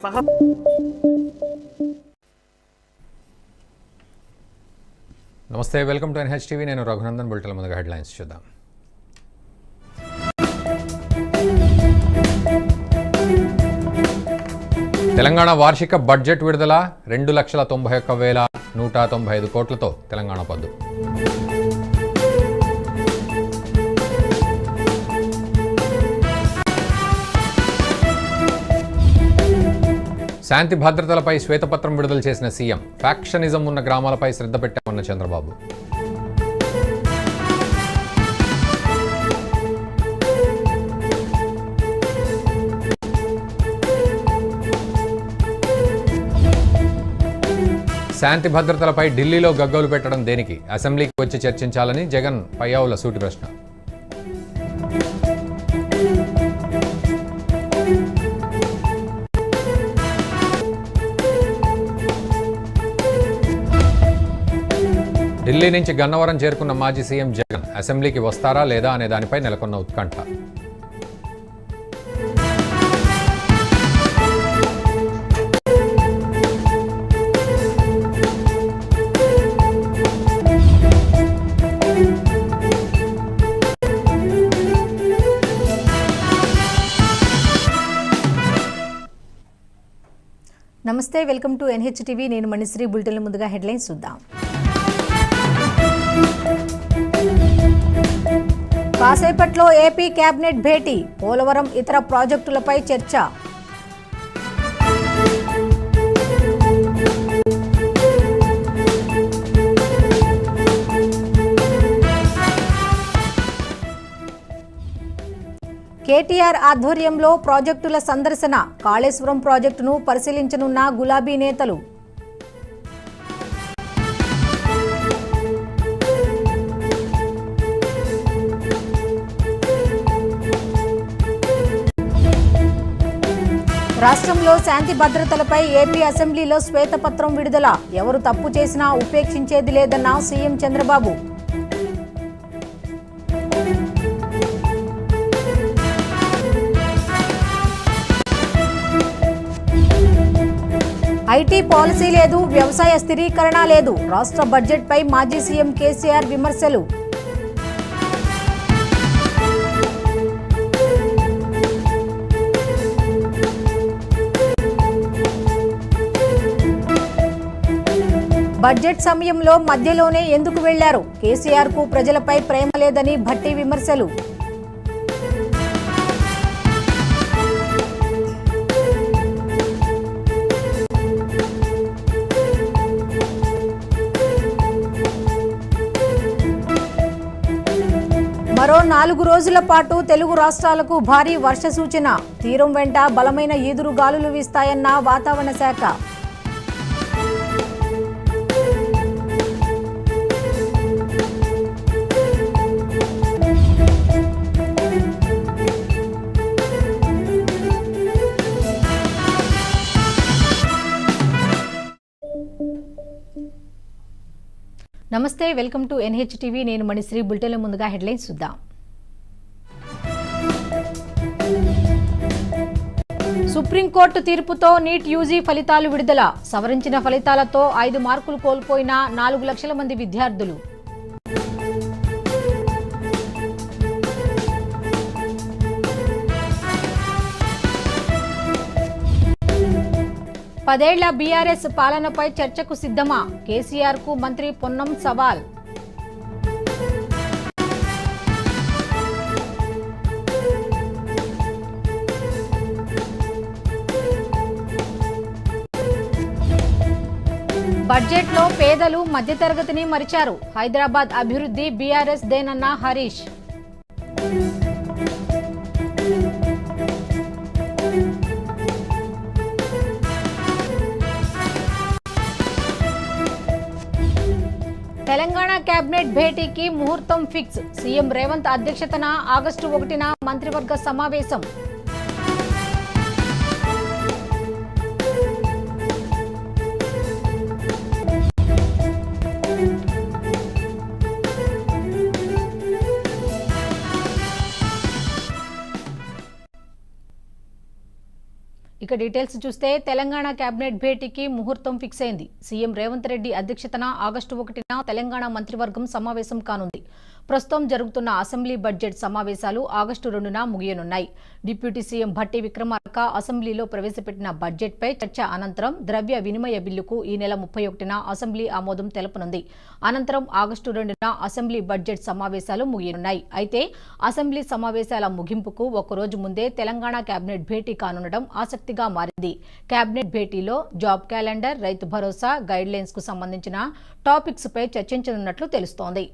నమస్తే, welcome to NH TV. నేను Raghunandan. Bulletin ముందుగా హెడ్లైన్స్ చూద్దాం. తెలంగాణ వార్షిక బడ్జెట్ విడుదల 2,91,195 కోట్లతో తెలంగాణ పద్దు. శాంతి భద్రతలపై శ్వేతపత్రం విడుదల చేసిన సీఎం. ఫ్యాక్షనిజం ఉన్న గ్రామాలపై శ్రద్ధ పెట్టామన్న చంద్రబాబు. శాంతి భద్రతలపై ఢిల్లీలో గగ్గోలు పెట్టడం దేనికి? అసెంబ్లీకి వచ్చి చర్చించాలని జగన్ పయ్యావుల సూటి ప్రశ్న. ఢిల్లీ నుంచి గన్నవరం చేరుకున్న మాజీ సీఎం జగన్ అసెంబ్లీకి వస్తారా లేదా అనే దానిపై నెలకొన్న ఉత్కంఠ. నమస్తే, వెల్కమ్ టు ఎన్హెచ్ టీవీ. నేను మణిశ్రీ. బులెటిన్ల ముందుగా హెడ్లైన్స్ చూద్దాం. కాసేపట్లో ఏపీ కేబినెట్ భేటీ. పోలవరం ఇతర ప్రాజెక్టులపై చర్చ. కేటీఆర్ ఆధ్వర్యంలో ప్రాజెక్టుల సందర్శన. కాళేశ్వరం ప్రాజెక్టును పరిశీలించనున్న గులాబీ నేతలు. రాష్ట్రంలో శాంతి భద్రతలపై ఏపీ అసెంబ్లీలో శ్వేతపత్రం విడుదల. ఎవరు తప్పు చేసినా ఉపేక్షించేది లేదన్న సీఎం చంద్రబాబు. ఐటీ పాలసీ లేదు, వ్యవసాయ స్థిరీకరణ లేదు. రాష్ట్ర బడ్జెట్పై మాజీ సీఎం కేసీఆర్ విమర్శలు. బడ్జెట్ సమయంలో మధ్యలోనే ఎందుకు వెళ్లారు? కేసీఆర్ కు ప్రజలపై ప్రేమ లేదని భట్టి విమర్శలు. మరో 4 రోజుల పాటు తెలుగు రాష్ట్రాలకు భారీ వర్ష సూచన. తీరం వెంట బలమైన ఈదురు గాలులు వీస్తాయన్న వాతావరణ శాఖ. నమస్తే, వెల్కమ్ టు ఎన్హెచ్ టీవీ. నేను మణిశ్రీ. బులెటిన్ల ముందుగా హెడ్లైన్స్ చూద్దాం. సుప్రీంకోర్టు తీర్పుతో నీట్ యూజీ ఫలితాలు విడుదల. సవరించిన ఫలితాలతో 5 మార్కులు కోల్పోయిన 4 లక్షల మంది విద్యార్థులు. పదేళ్ల బీఆర్ఎస్ పాలనపై చర్చకు సిద్ధమా? కేసీఆర్ కు మంత్రి పొన్నం సవాల్. బడ్జెట్లో పేదలు, మధ్యతరగతిని మరిచారు. హైదరాబాద్ అభివృద్ధి బీఆర్ఎస్ దేనన్న హరీష్. తెలంగాణ కేబినెట్ భేటీకి ముహూర్తం ఫిక్స్. సీఎం రేవంత్ అధ్యక్షతన ఆగస్టు 1న మంత్రివర్గ సమావేశం. ఇక ఇక డీటెయిల్స్ చూస్తే తెలంగాణ కేబినెట్ భేటీకి ముహూర్తం ఫిక్స్ అయింది. సీఎం రేవంత్ రెడ్డి అధ్యక్షతన ఆగస్టు 1న తెలంగాణ మంత్రివర్గం సమావేశం కానుంది. ప్రస్తుతం జరుగుతున్న అసెంబ్లీ బడ్జెట్ సమావేశాలు ఆగస్టు 2న ముగియనున్నాయి. డిప్యూటీ సీఎం భట్టి విక్రమార్క అసెంబ్లీలో ప్రవేశపెట్టిన బడ్జెట్పై చర్చ అనంతరం ద్రవ్య వినిమయ బిల్లుకు ఈ నెల 31న అసెంబ్లీ ఆమోదం తెలపనుంది. అనంతరం ఆగస్టు 2న అసెంబ్లీ బడ్జెట్ సమావేశాలు ముగియనున్నాయి. అయితే అసెంబ్లీ సమావేశాల ముగింపుకు ఒకరోజు ముందే తెలంగాణ కేబినెట్ భేటీ కానుండడం ఆసక్తిగా మారింది. కేబినెట్ భేటీలో job calendar, Rythu Bharosa, guide lines కు సంబంధించిన టాపిక్స్ పై చర్చించనున్నట్లు తెలుస్తోంది.